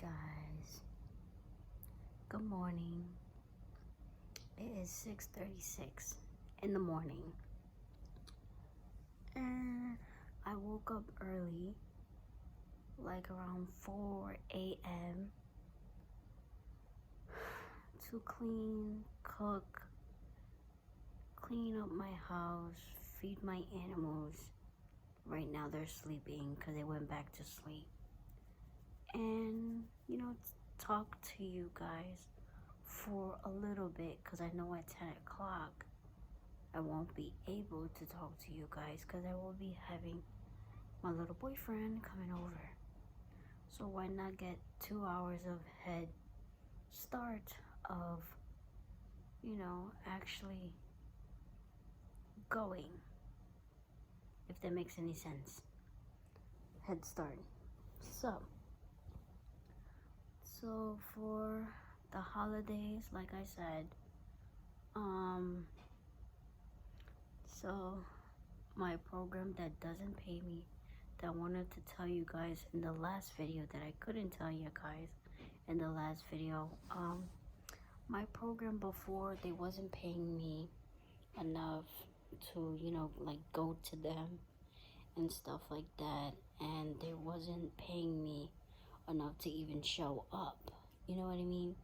guys, good morning. It is 6:36 in the morning, and I woke up early, like around 4 a.m. to cook, clean up my house, feed my animals. Right now they're sleeping because they went back to sleep. And, talk to you guys for a little bit because I know at 10 o'clock I won't be able to talk to you guys because I will be having my little boyfriend coming over. So why not get 2 hours of head start of, actually going, if that makes any sense. Head start. So for the holidays, like I said, so my program that doesn't pay me, that I wanted to tell you guys in the last video that I couldn't tell you guys in the last video, my program before, they wasn't paying me enough to, like go to them and stuff like that, and they wasn't paying me enough to even show up. You know what I mean?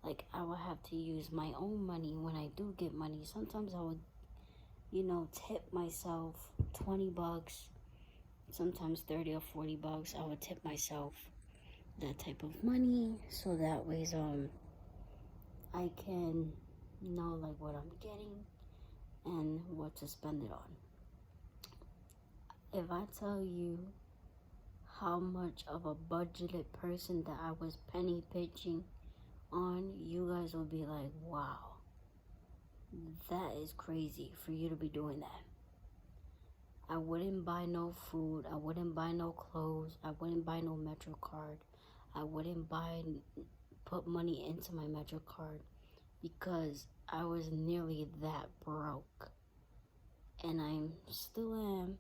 Like, I would have to use my own money when I do get money. Sometimes I would, tip myself 20 bucks, sometimes 30 or 40 bucks. I would tip myself that type of money so that way I can know like what I'm getting and what to spend it on. If I tell you how much of a budgeted person that I was penny pitching on, you guys will be like, wow, that is crazy for you to be doing that. I wouldn't buy no food, I wouldn't buy no clothes, I wouldn't buy no Metro card, I wouldn't put money into my Metro card because I was nearly that broke. And I still am,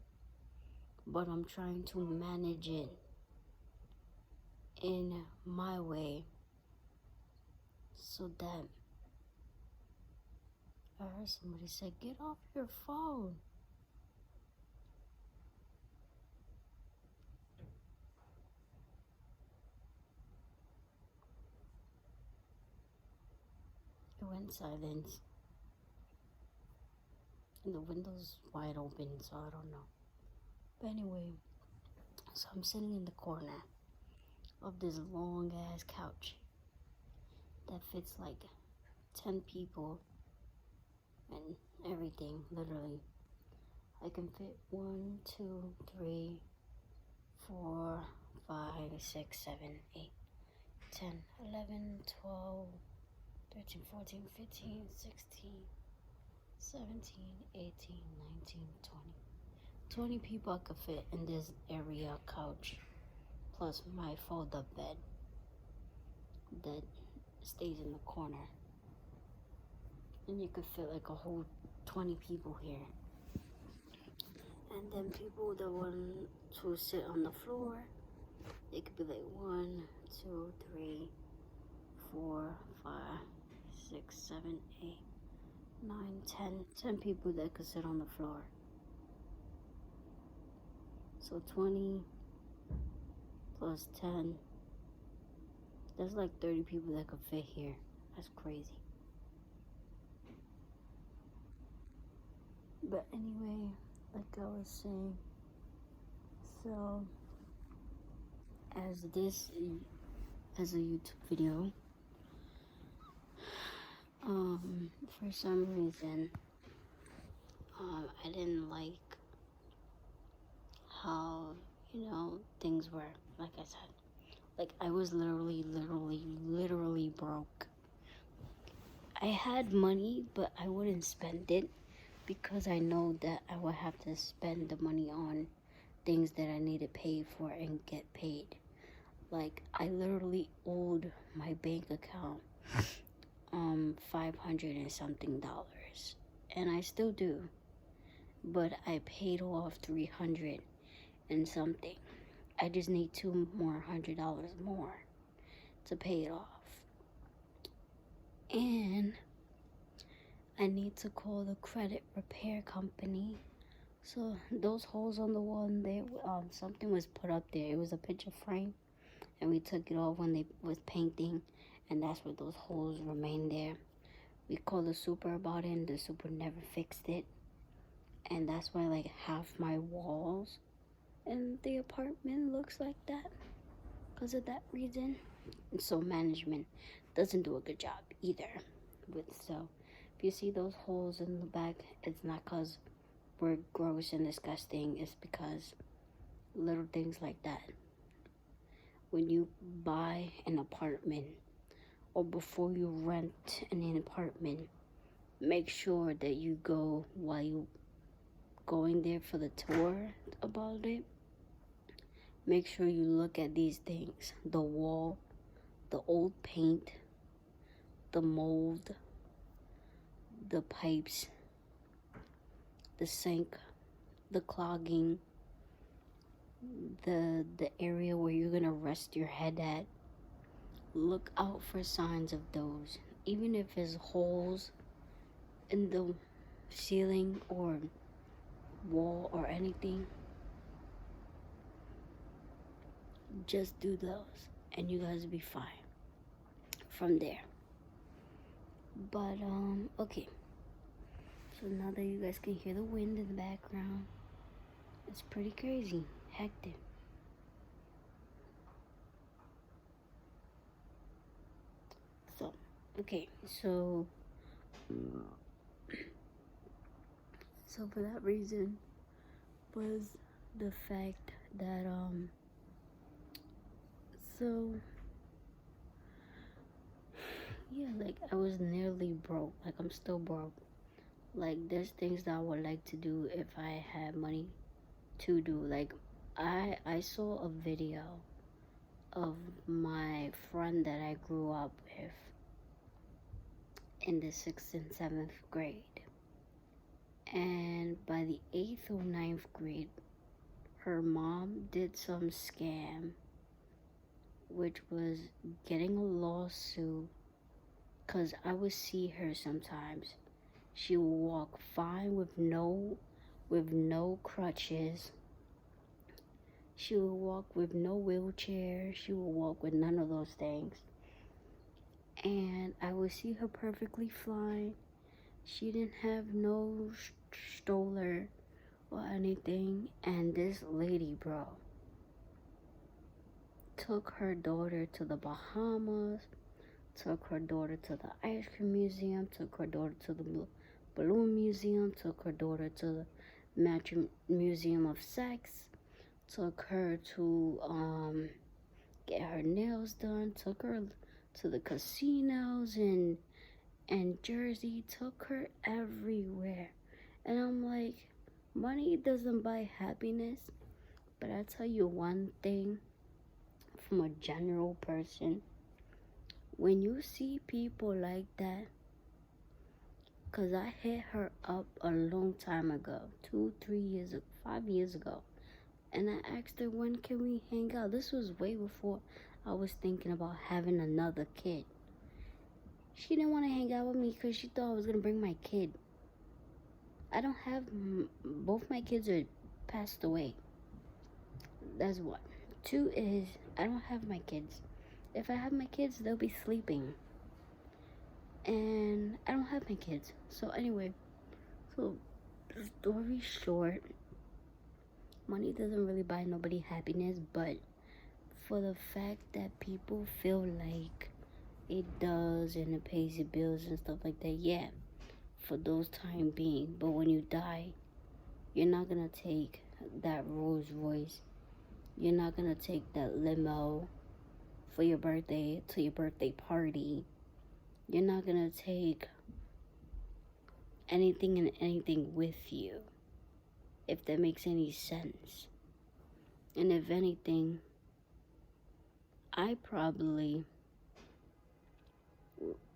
but I'm trying to manage it in my way so that I heard somebody say, get off your phone. It went silent. And the window's wide open, so I don't know. But anyway, so I'm sitting in the corner of this long ass couch that fits like 10 people and everything, literally. I can fit 1, 2, 3, 4, 5, 6, 7, 8, 10, 11, 12, 13, 14, 15, 16, 17, 18, 19, 20. 20 people I could fit in this area couch, plus my fold-up bed that stays in the corner. And you could fit like a whole 20 people here. And then people that want to sit on the floor, it could be like 1, 2, 3, 4, 5, 6, 7, 8, 9, 10 people that could sit on the floor. So 20 plus 10, that's like 30 people that could fit here. That's crazy. But anyway, like I was saying, so as a YouTube video, for some reason, I didn't like how, things were. Like I said, like I was literally broke. I had money, but I wouldn't spend it because I know that I would have to spend the money on things that I need to pay for and get paid. Like, I literally owed my bank account 500 and something dollars, and I still do, but I paid off 300 and something. I just need $200 more, to pay it off. And I need to call the credit repair company. So those holes on the wall, and there, something was put up there. It was a picture frame, and we took it off when they was painting, and that's where those holes remained there. We called the super about it, and the super never fixed it, and that's why like half my walls in the apartment looks like that because of that reason. And so management doesn't do a good job either with. So if you see those holes in the back, it's not because we're gross and disgusting. It's because little things like that. When you buy an apartment or before you rent an apartment, make sure that you go while you going there for the tour about it. Make sure you look at these things: the wall, the old paint, the mold, the pipes, the sink, the clogging, the area where you're gonna rest your head at. Look out for signs of those. Even if it's holes in the ceiling or wall or anything, just do those and you guys will be fine from there. But okay, so now that you guys can hear the wind in the background, it's pretty crazy, hectic. So okay, so for that reason was the fact that so yeah, like I was nearly broke. Like I'm still broke. Like there's things that I would like to do if I had money to do. Like I saw a video of my friend that I grew up with in the 6th and 7th grade. And by the 8th or 9th grade, her mom did some scam, which was getting a lawsuit, because I would see her sometimes. She would walk fine with no crutches. She would walk with no wheelchair. She would walk with none of those things. And I would see her perfectly fine. She didn't have no stroller or anything. And this lady, bro, took her daughter to the Bahamas, took her daughter to the ice cream museum, took her daughter to the balloon museum, took her daughter to the museum of sex, took her to get her nails done, took her to the casinos in Jersey, took her everywhere. And I'm like, money doesn't buy happiness. But I tell you one thing from a general person, when you see people like that, because I hit her up a long time ago, 2, 3 years, 5 years ago, and I asked her, when can we hang out? This was way before I was thinking about having another kid. She didn't want to hang out with me because she thought I was going to bring my kid. I don't have, both my kids are passed away. That's one. 2 is, I don't have my kids. If I have my kids, they'll be sleeping. And I don't have my kids. So anyway, so story short, money doesn't really buy nobody happiness, but for the fact that people feel like it does and it pays the bills and stuff like that, yeah, for those time being. But when you die, you're not gonna take that Rolls Royce. You're not gonna take that limo for your birthday to your birthday party. You're not gonna take anything and anything with you, if that makes any sense. And if anything, I probably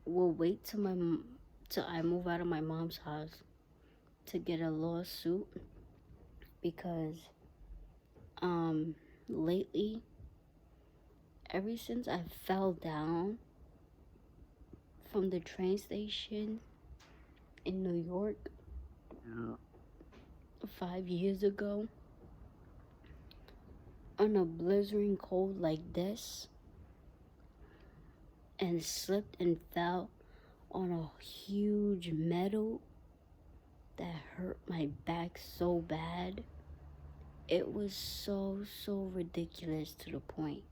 will wait till I move out of my mom's house to get a lawsuit, because lately ever since I fell down from the train station in New York 5 years ago, on a blizzarding cold like this, and slipped and fell on a huge metal that hurt my back so bad. It was so ridiculous, to the point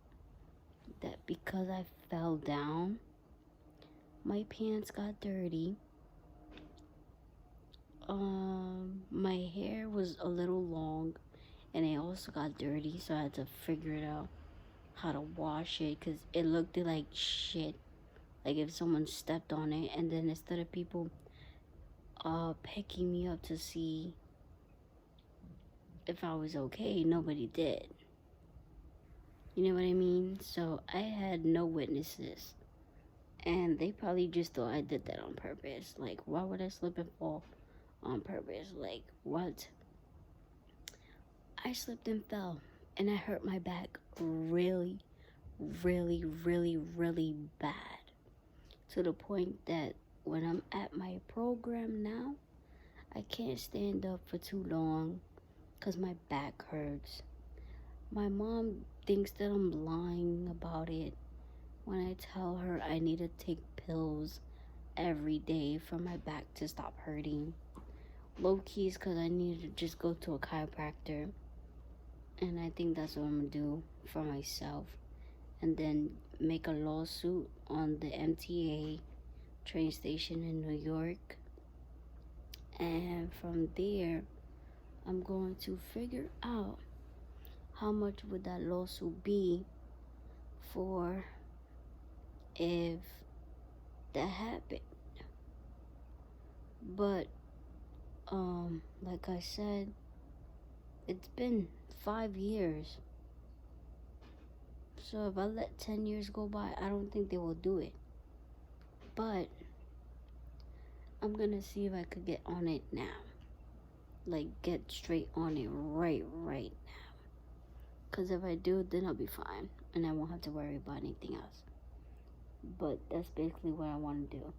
that because I fell down, my pants got dirty. My hair was a little long, and it also got dirty, so I had to figure it out how to wash it, because it looked like shit, like if someone stepped on it. And then instead of people picking me up to see if I was okay, nobody did. You know what I mean? So I had no witnesses, and they probably just thought I did that on purpose. Like, why would I slip and fall on purpose? Like, what? I slipped and fell, and I hurt my back really bad, to the point that when I'm at my program now, I can't stand up for too long because my back hurts. My mom thinks that I'm lying about it when I tell her I need to take pills every day for my back to stop hurting. Low key is because I need to just go to a chiropractor, and I think that's what I'm gonna do for myself, and then make a lawsuit on the MTA train station in New York. And from there, I'm going to figure out how much would that lawsuit be for if that happened. But like I said, it's been 5 years. So if I let 10 years go by, I don't think they will do it. But I'm gonna see if I could get on it now. Like, get straight on it right now. Because if I do, then I'll be fine, and I won't have to worry about anything else. But that's basically what I want to do.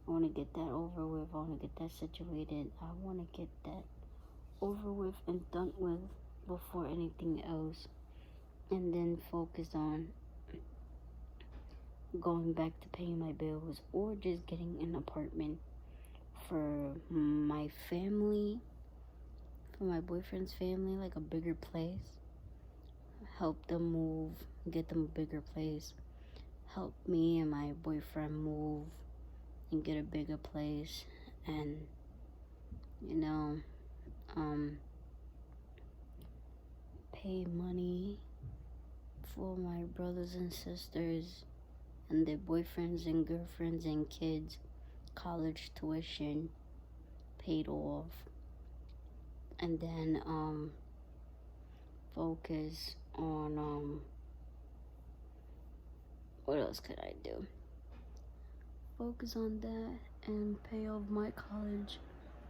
I want to get that over with. I want to get that situated. I want to get that over with and done with before anything else. And then focus on going back to paying my bills, or just getting an apartment for my family, for my boyfriend's family, like a bigger place. Help them move, get them a bigger place. Help me and my boyfriend move and get a bigger place. And pay money for my brothers and sisters and their boyfriends and girlfriends and kids' college tuition paid off. And then focus on what else could I do? Focus on that and pay off my college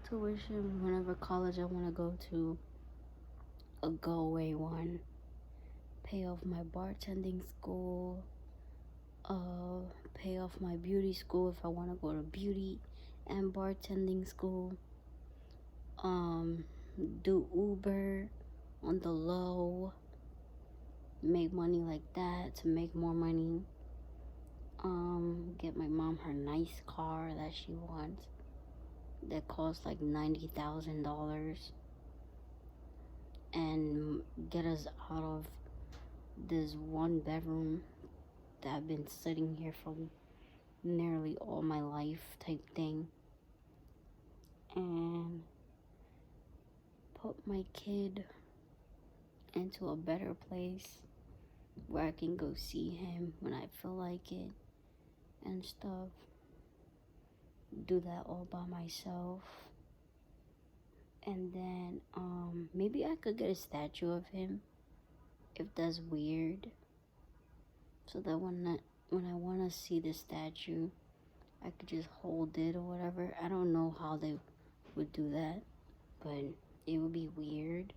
tuition, whenever college I want to go to, a go away one. Pay off my bartending school, pay off my beauty school if I want to go to beauty and bartending school, do Uber on the low, make money like that to make more money, get my mom her nice car that she wants that costs like $90,000, and get us out of this 1 bedroom that I've been sitting here for nearly all my life type thing, and put my kid into a better place where I can go see him when I feel like it and stuff. Do that all by myself. And then maybe I could get a statue of him, if that's weird, so that when I want to see the statue, I could just hold it or whatever. I don't know how they would do that, but it would be weird.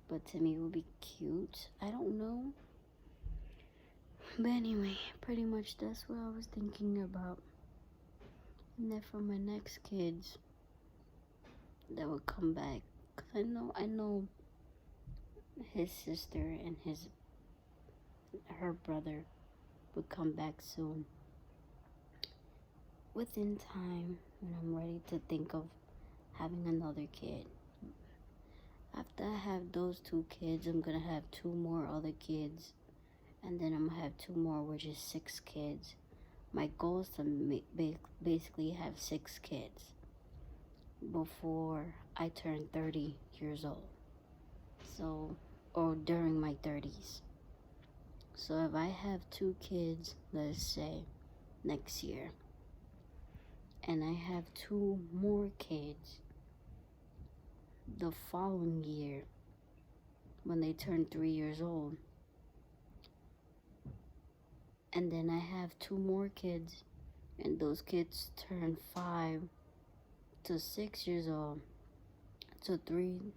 But to me, it would be cute. I don't know. But anyway, pretty much that's what I was thinking about. And then for my next kids that would come back, cause I know his sister and her brother would come back soon. Within time, when I'm ready to think of having another kid. After I have those 2 kids, I'm gonna have 2 more other kids, and then I'm gonna have 2 more, which is 6 kids. My goal is to basically have 6 kids before I turn 30 years old. So, or during my 30s. So if I have 2 kids, let's say, next year, and I have 2 more kids the following year when they turn 3 years old, and then I have 2 more kids and those kids turn 5 to 6 years old to 3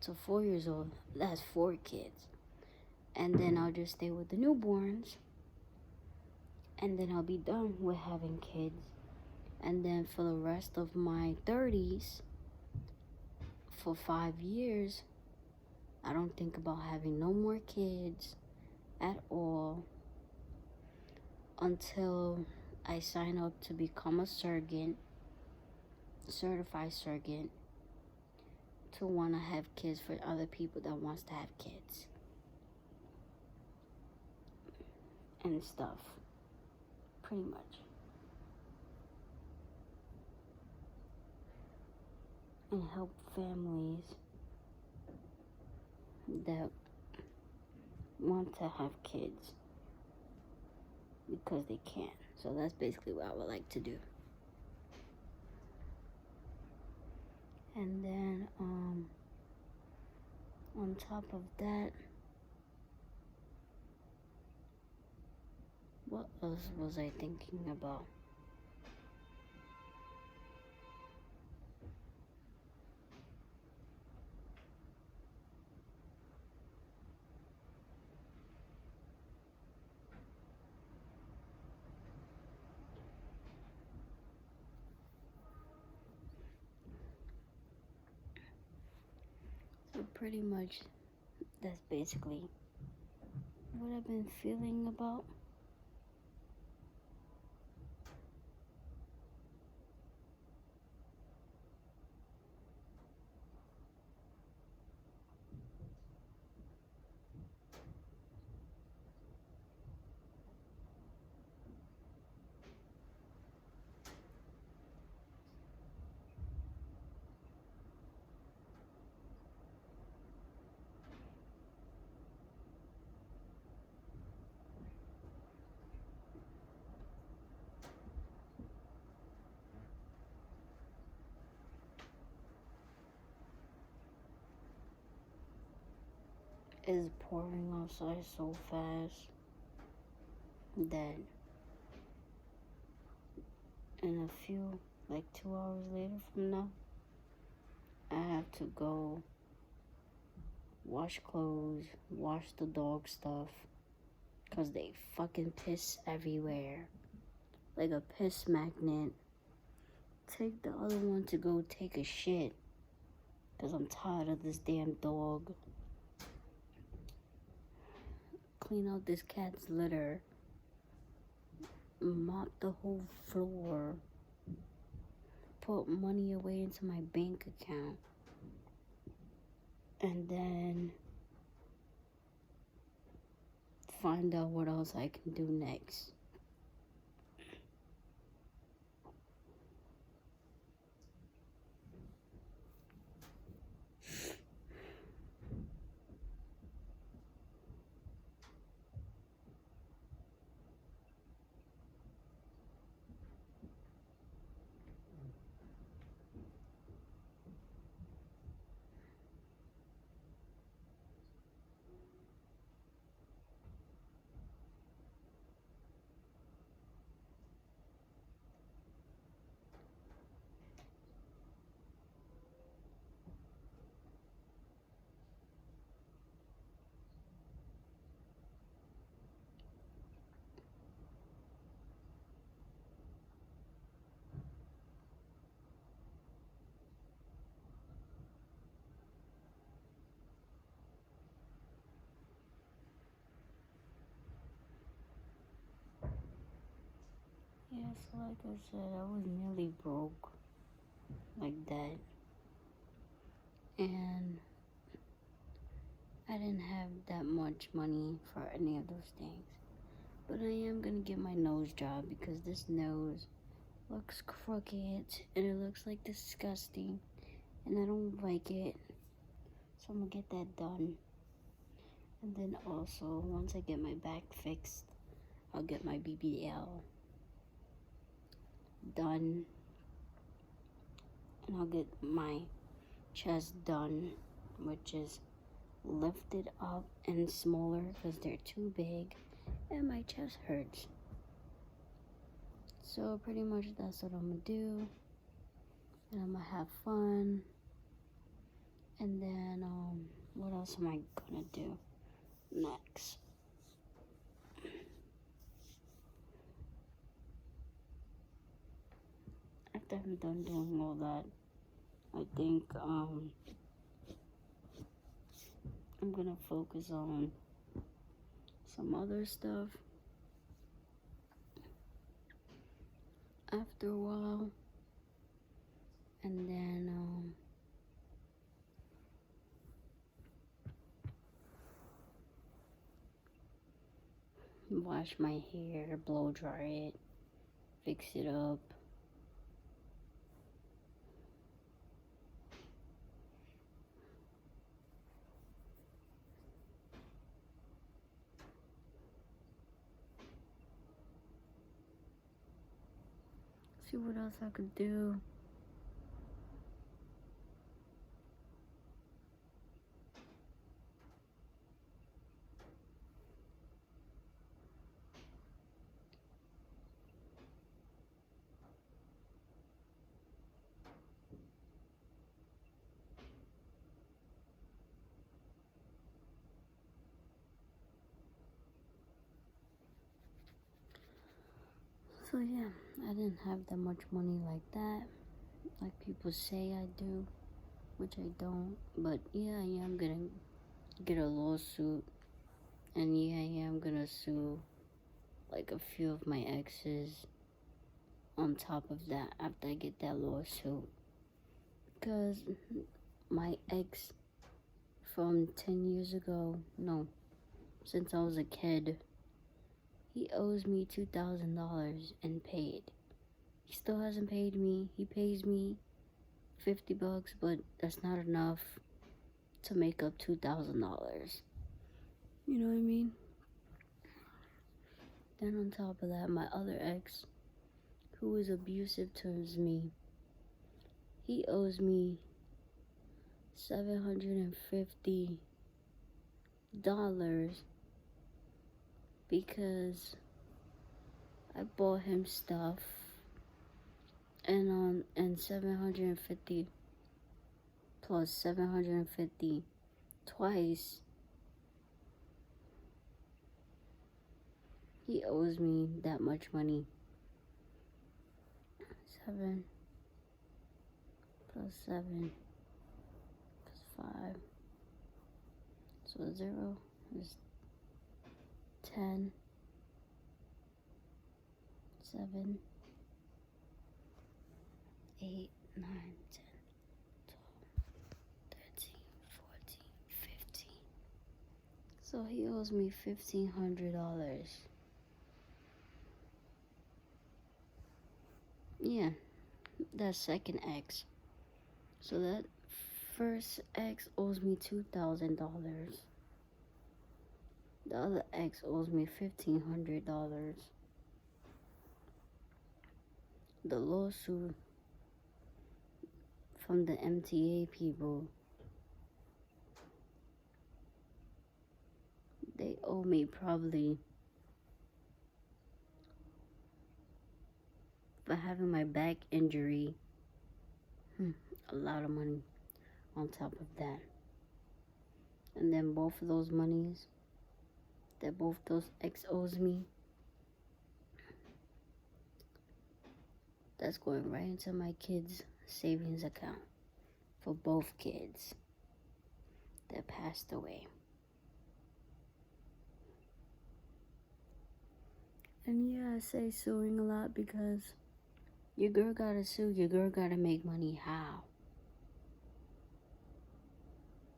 to 4 years old, that's 4 kids. And then I'll just stay with the newborns, and then I'll be done with having kids. And then for the rest of my 30s, for 5 years, I don't think about having no more kids at all until I sign up to become a surrogate, certified surrogate, to want to have kids for other people that wants to have kids and stuff, pretty much. And help families that want to have kids because they can't. So that's basically what I would like to do. And then on top of that, what else was I thinking about? So pretty much that's basically what I've been feeling about. It's pouring outside so fast that in a few, like 2 hours later from now, I have to go wash clothes, wash the dog stuff, because they fucking piss everywhere. Like a piss magnet. Take the other one to go take a shit, because I'm tired of this damn dog. Clean out this cat's litter. Mop the whole floor. Put money away into my bank account. And then find out what else I can do next. so like I said, I was nearly broke like that. And I didn't have that much money for any of those things. But I am gonna get my nose job because this nose looks crooked and it looks like disgusting and I don't like it. So I'm gonna get that done. And then also, once I get my back fixed, I'll get my BBL done. And I'll get my chest done, which is lifted up and smaller because they're too big and my chest hurts. So pretty much that's what I'm gonna do. And I'm gonna have fun. And then, what else am I gonna do next? After I'm done doing all that, I think, I'm gonna focus on some other stuff after a while. And then, wash my hair, blow dry it, fix it up. See what else I could do. So yeah, I didn't have that much money like that, like people say I do, which I don't. But yeah, I am gonna get a lawsuit, and yeah, I am gonna sue like a few of my exes on top of that after I get that lawsuit. Because my ex from 10 years ago, no, since I was a kid, he owes me $2,000 and paid. He still hasn't paid me. He pays me $50, but that's not enough to make up $2,000. You know what I mean? Then on top of that, my other ex, who is abusive towards me, he owes me $750 because I bought him stuff, and 750 plus 750 twice. He owes me that much money. 7 plus 7 plus 5. So 0 is 10. 7, 8, 9, 10, 12, 13, 14, 15. So he owes me $1,500. Yeah, that second ex. So that first ex owes me $2,000. The other ex owes me $1,500. The lawsuit from the MTA people, they owe me probably, for having my back injury, a lot of money on top of that. And then both of those monies that both those ex owes me, that's going right into my kids' savings account for both kids that passed away. And yeah, I say suing a lot because your girl gotta sue, your girl gotta make money. How?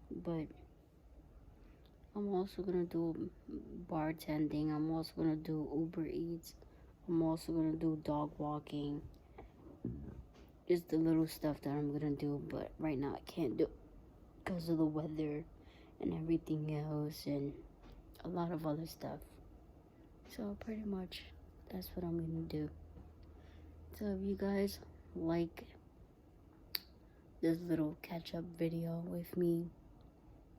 But I'm also gonna do bartending. I'm also gonna do Uber Eats. I'm also gonna do dog walking. Just the little stuff that I'm gonna do, but right now I can't do because of the weather and everything else and a lot of other stuff. So pretty much that's what I'm gonna do. So if you guys like this little catch up video with me,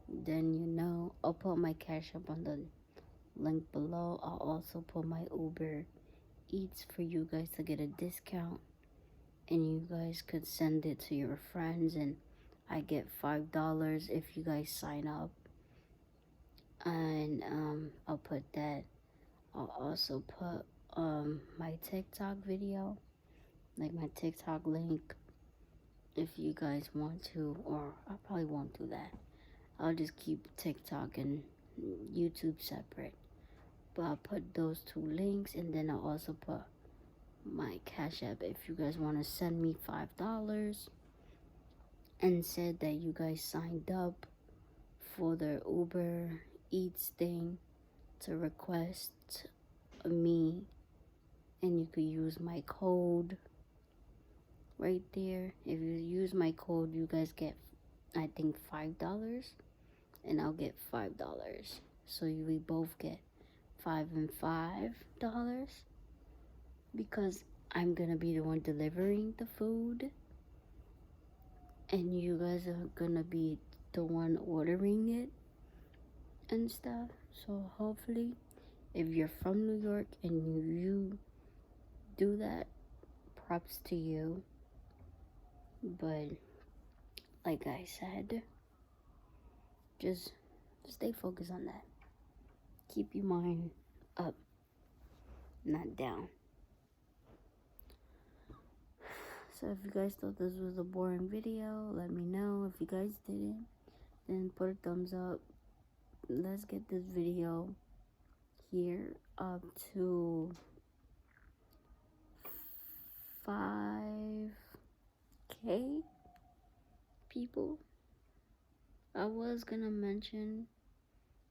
then you know I'll put my cash up on the link below. I'll also put my Uber Eats for you guys to get a discount, and you guys could send it to your friends, and I get $5 if you guys sign up. And I'll put that. I'll also put my TikTok video, like my TikTok link, if you guys want to, or I probably won't do that. I'll just keep TikTok and YouTube separate. But I'll put those two links, and then I'll also put my Cash App if you guys want to send me $5 and said that you guys signed up for the Uber Eats thing to request me, and you could use my code right there. If you use my code, you guys get, I think, $5, and I'll get $5. So we both get $5 because I'm gonna be the one delivering the food, and you guys are gonna be the one ordering it and stuff. So hopefully, if you're from New York and you do that, props to you. But like I said, just stay focused on that. Keep your mind up, not down. So if you guys thought this was a boring video, let me know. If you guys didn't, then put a thumbs up. Let's get this video here up to 5K people. I was gonna mention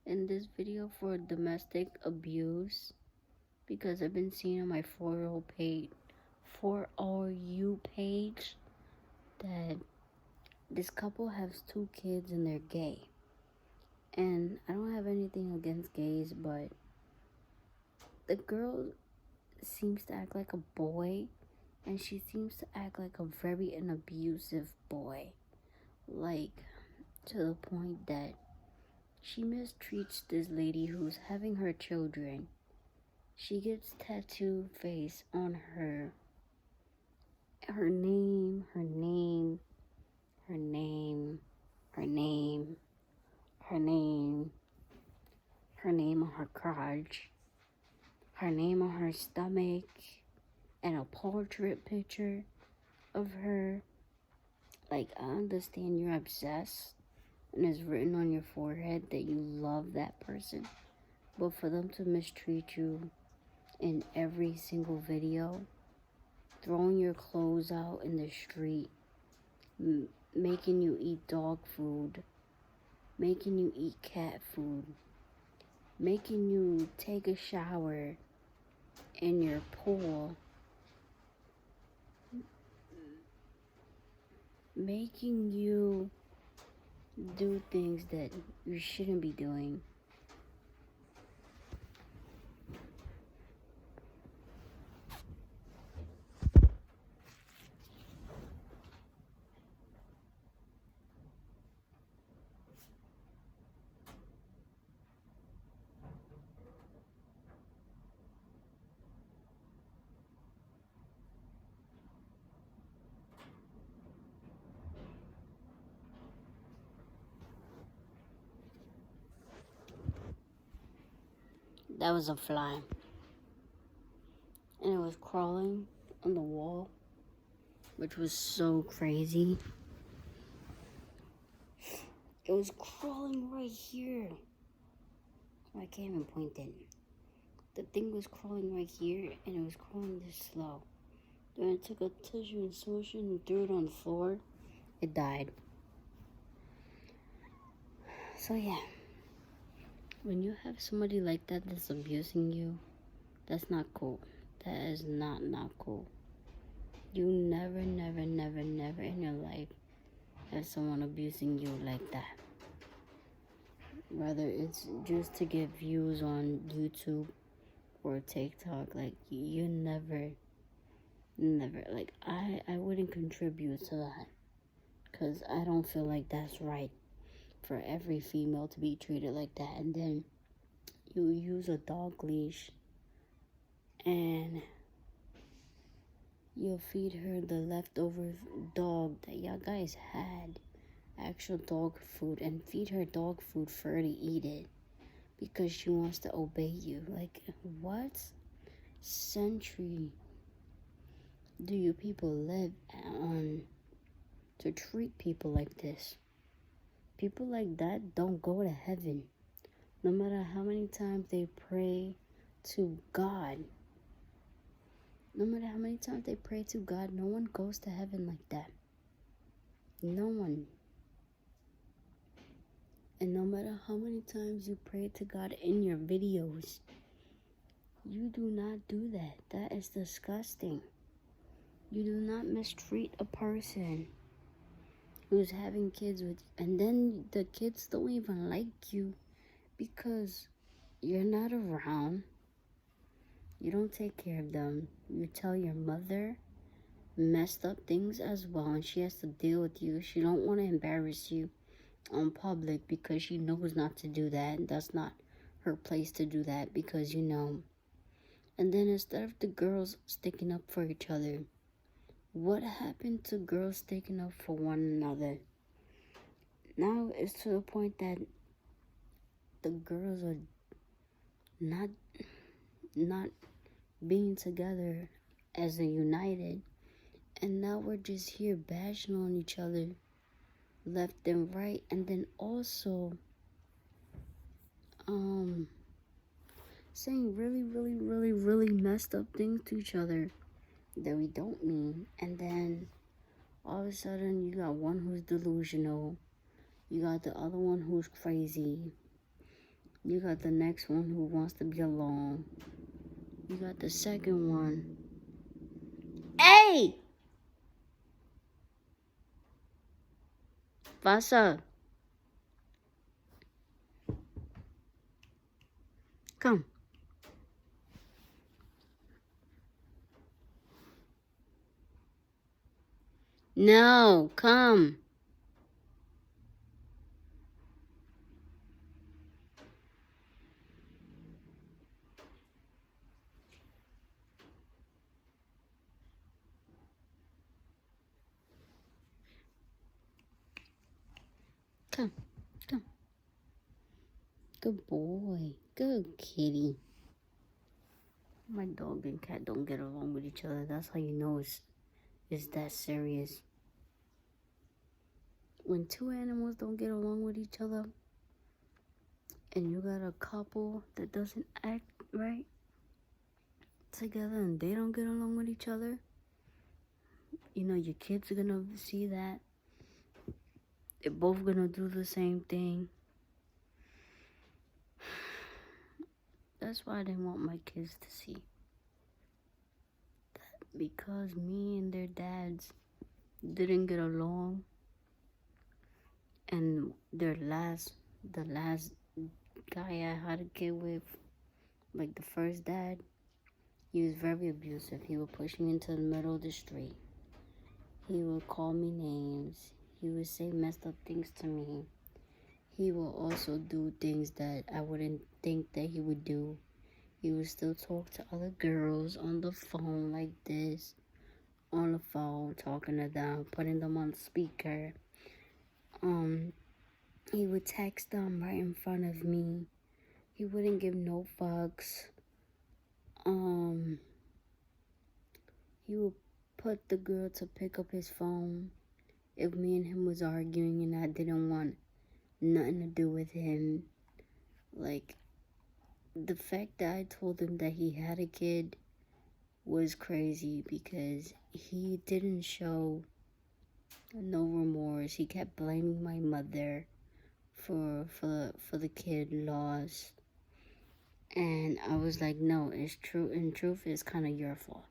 in this video for domestic abuse, because I've been seeing on my For Our You page that this couple has 2 kids and they're gay. And I don't have anything against gays, but the girl seems to act like a boy, and she seems to act like a very an abusive boy, like to the point that she mistreats this lady who's having her children. She gets tattoo face on her name, her name, her name, her name, her name, her name on her crotch, her name on her stomach, and a portrait picture of her. Like, I understand you're obsessed and it's written on your forehead that you love that person, but for them to mistreat you in every single video, throwing your clothes out in the street, making you eat dog food, making you eat cat food, making you take a shower in your pool, making you do things that you shouldn't be doing. That was a fly, and it was crawling on the wall, which was so crazy. It was crawling right here. I can't even point it. the thing was crawling right here, and it was crawling this slow. Then I took a tissue and smushed it and threw it on the floor. It died. So yeah, when you have somebody like that that's abusing you, that's not cool. That is not cool. You never in your life have someone abusing you like that. Whether it's just to get views on YouTube or TikTok, like you never, like I wouldn't contribute to that, because I don't feel like that's right for every female to be treated like that. And then you use a dog leash and you'll feed her the leftover dog that y'all guys had, actual dog food, and feed her dog food for her to eat it because she wants to obey you. Like, what century do you people live on to treat people like this? People like that don't go to heaven. No matter how many times they pray to God, no matter how many times they pray to God, no one goes to heaven like that. No one. And no matter how many times you pray to God in your videos, you do not do that. That is disgusting. You do not mistreat a person who's having kids with you. And then the kids don't even like you because you're not around. You don't take care of them. You tell your mother messed up things as well, and she has to deal with you. She don't want to embarrass you on public because she knows not to do that. That's not her place to do that, because you know. And then instead of the girls sticking up for each other, what happened to girls sticking up for one another? Now it's to the point that the girls are not being together as a united, and now we're just here bashing on each other left and right, and then also saying really messed up things to each other that we don't mean. And then all of a sudden you got one who's delusional, you got the other one who's crazy, you got the next one who wants to be alone, you got the second one. Hey! Vasa, come. No, come. Come. Good boy. Good kitty. My dog and cat don't get along with each other. That's how you know it's that serious. When two animals don't get along with each other, and you got a couple that doesn't act right together and they don't get along with each other, you know your kids are gonna see that. They're both gonna do the same thing. That's why I didn't want my kids to see that, because me and their dads didn't get along, and the last guy I had a kid with, like the first dad, he was very abusive. He would push me into the middle of the street. He would call me names. He would say messed up things to me. He will also do things that I wouldn't think that he would do. He would still talk to other girls on the phone like this. On the phone, talking to them, putting them on speaker. He would text them right in front of me. He wouldn't give no fucks. He would put the girl to pick up his phone if me and him was arguing and I didn't want nothing to do with him. Like, the fact that I told him that he had a kid was crazy because he didn't show no remorse. He kept blaming my mother for the kid lost. And I was like, no, it's true. In truth, it's kind of your fault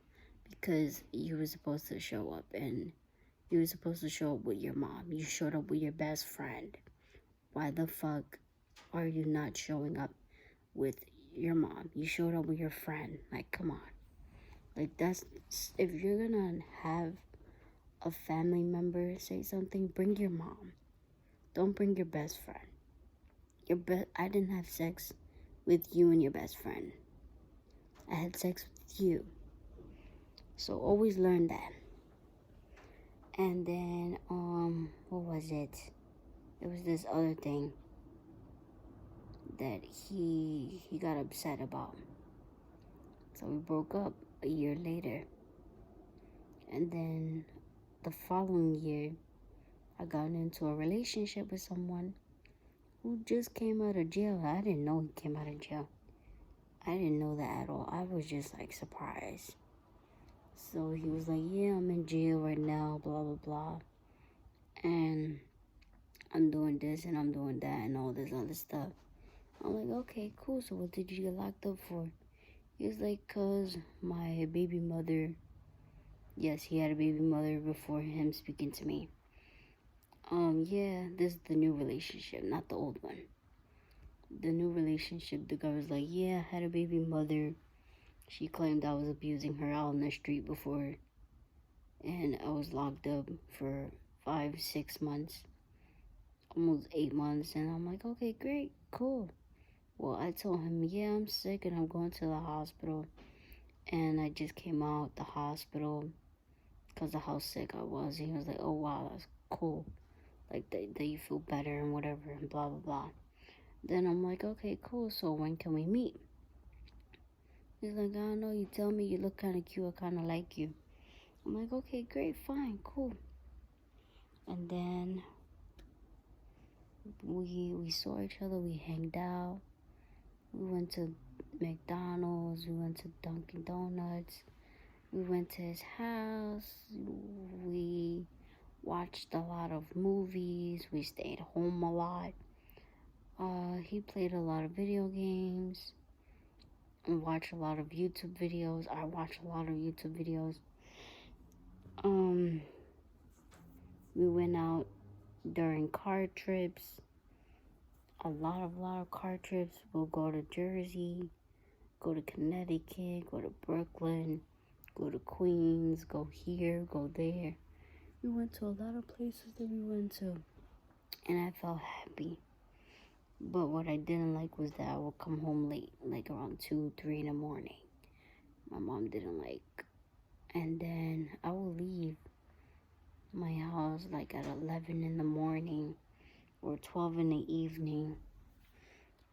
because you were supposed to show up, and you were supposed to show up with your mom. You showed up with your best friend. Why the fuck are you not showing up with your mom? You showed up with your friend. Like, come on. Like, that's, if you're gonna have a family member say something, bring your mom. Don't bring your best friend. I didn't have sex with you and your best friend. I had sex with you. So always learn that. And then, what was it? It was this other thing that he got upset about. So we broke up a year later. And then the following year, I got into a relationship with someone who just came out of jail. I didn't know he came out of jail. I didn't know that at all. I was just like surprised. So he was like, yeah, I'm in jail right now, blah, blah, blah. And I'm doing this and I'm doing that and all this other stuff. I'm like, okay, cool. So what did you get locked up for? He was like, cause my baby mother, yes, he had a baby mother before him speaking to me. Yeah, this is the new relationship, not the old one. The new relationship, the guy was like, yeah, I had a baby mother. She claimed I was abusing her out on the street before, and I was locked up for 5-6 months, almost 8 months, and I'm like, okay, great, cool. Well, I told him, yeah, I'm sick and I'm going to the hospital, and I just came out the hospital because of how sick I was. He was like, oh, wow, that's cool, like that you feel better and whatever, and blah, blah, blah. Then I'm like, okay, cool, so when can we meet? He's like, I don't know, you tell me, you look kind of cute, I kind of like you. I'm like, okay, great, fine, cool. And then we saw each other, we hanged out, we went to McDonald's, we went to Dunkin' Donuts, we went to his house, we watched a lot of movies, we stayed home a lot. He played a lot of video games and watched a lot of YouTube videos. I watched a lot of YouTube videos. We went out during car trips. A lot of car trips. We'll go to Jersey, go to Connecticut, go to Brooklyn, go to Queens, go here, go there. We went to a lot of places that we went to, and I felt happy. But what I didn't like was that I would come home late, like around 2, 3 in the morning. My mom didn't like. And then I would leave my house like at 11 in the morning or 12 in the evening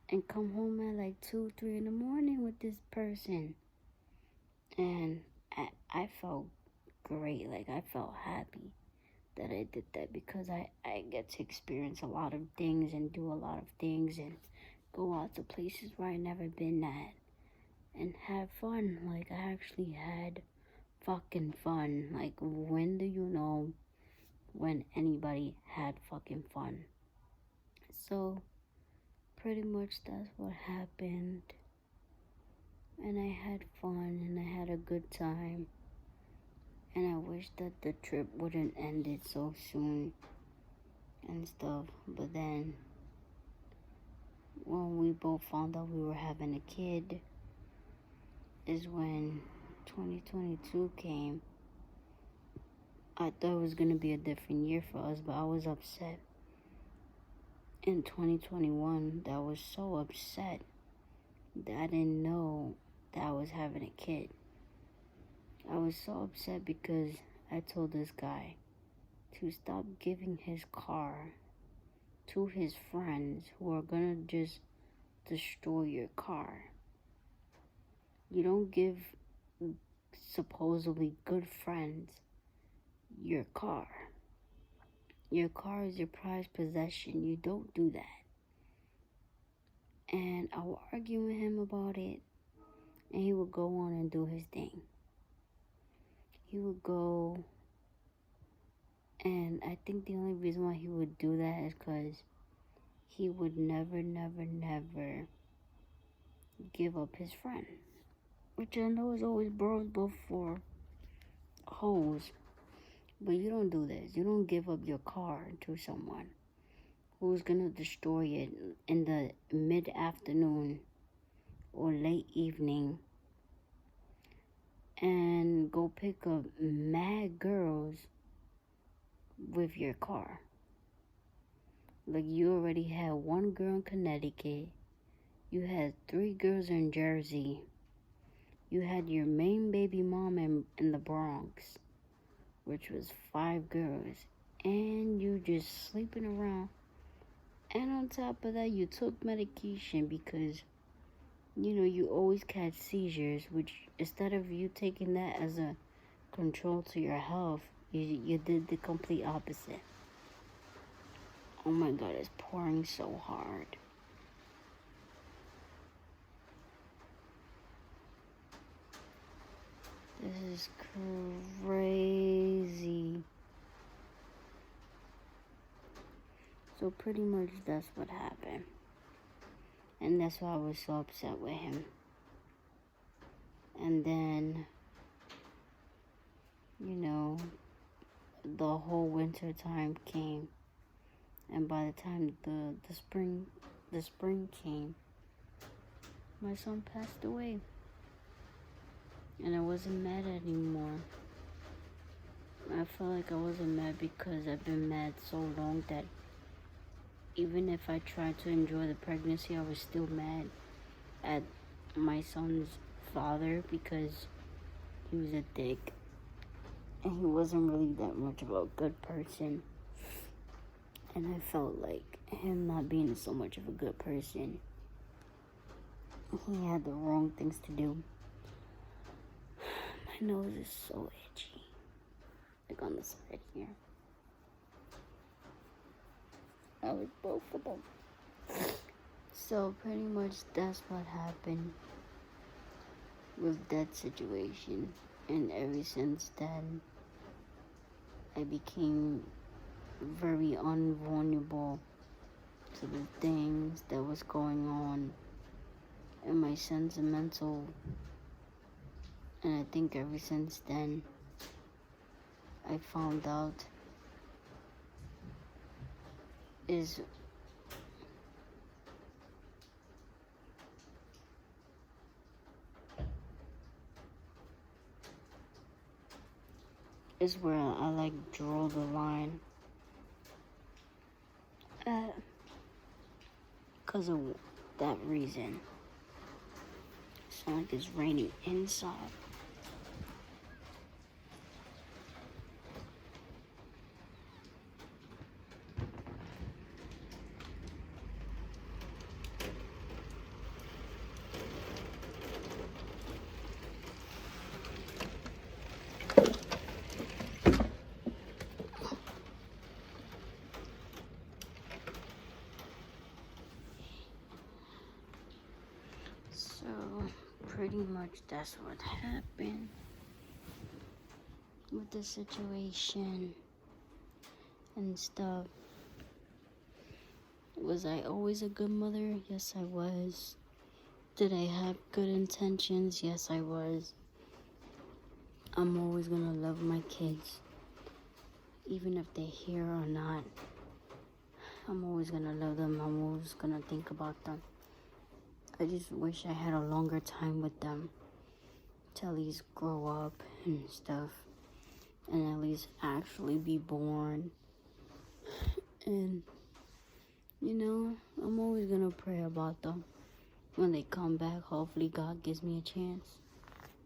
and come home at like 2, 3 in the morning with this person. And I felt great. Like, I felt happy that I did that because I get to experience a lot of things and do a lot of things and go out to places where I never been at and have fun. Like, I actually had fucking fun. Like, when do you know when anybody had fucking fun? So, pretty much that's what happened. And I had fun and I had a good time. And I wish that the trip wouldn't end it so soon and stuff. But then, when we both found out we were having a kid, is when 2022 came. I thought it was going to be a different year for us, but I was upset. In 2021, that I was so upset that I didn't know that I was having a kid. I was so upset because I told this guy to stop giving his car to his friends who are gonna just destroy your car. You don't give supposedly good friends your car. Your car is your prized possession. You don't do that. And I would argue with him about it, and he would go on and do his thing. He would go, and I think the only reason why he would do that is because he would never give up his friend. Which I know is always bros before hoes. But you don't do this. You don't give up your car to someone who's gonna destroy it in the mid-afternoon or late evening and go pick up mad girls with your car. Like, you already had one girl in Connecticut. You had 3 girls in Jersey. You had your main baby mom in the Bronx, which was 5 girls. And you just sleeping around. And on top of that, you took medication because, you always catch seizures, which instead of you taking that as a control to your health, you did the complete opposite. Oh my God, it's pouring so hard. This is crazy. So pretty much that's what happened. And that's why I was so upset with him. And then, the whole winter time came. And by the time the spring came, my son passed away. And I wasn't mad anymore. I felt like I wasn't mad because I've been mad so long that even if I tried to enjoy the pregnancy, I was still mad at my son's father because he was a dick. And he wasn't really that much of a good person. And I felt like him not being so much of a good person, he had the wrong things to do. My nose is so itchy. Like on the side here. I like both of them. So pretty much that's what happened with that situation. And ever since then, I became very unvulnerable to the things that was going on in my sentimental. And I think ever since then, I found out is where I like draw the line. Because of that reason. It's not like it's raining inside. So, pretty much that's what happened with the situation and stuff. Was I always a good mother? Yes, I was. Did I have good intentions? Yes, I was. I'm always gonna love my kids, even if they're here or not. I'm always gonna love them. I'm always gonna think about them. I just wish I had a longer time with them to at least grow up and stuff, and at least actually be born. And I'm always gonna pray about them. When they come back, hopefully God gives me a chance.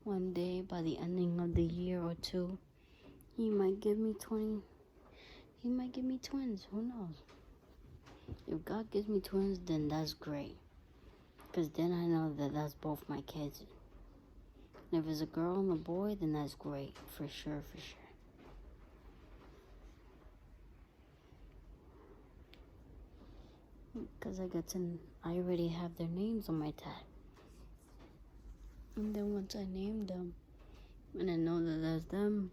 One day, by the ending of the year or two, He might give me twins. Who knows? If God gives me twins, then that's great. Because then I know that that's both my kids. And if it's a girl and a boy, then that's great. For sure. because I already have their names on my tat. And then once I name them, and I know that that's them,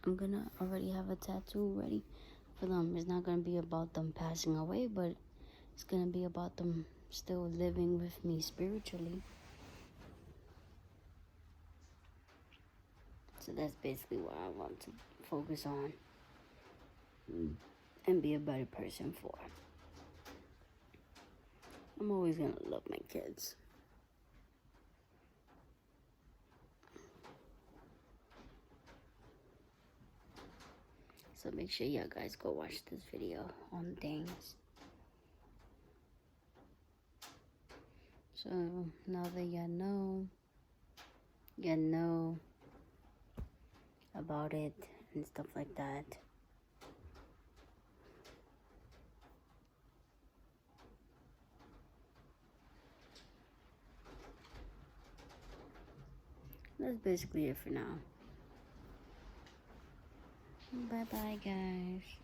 I'm gonna already have a tattoo ready for them. It's not gonna be about them passing away, but it's gonna be about them still living with me spiritually. So that's basically what I want to focus on and be a better person for. I'm always gonna love my kids. So make sure y'all guys go watch this video on things. So now that y'all know about it and stuff like that. That's basically it for now. Bye bye, guys.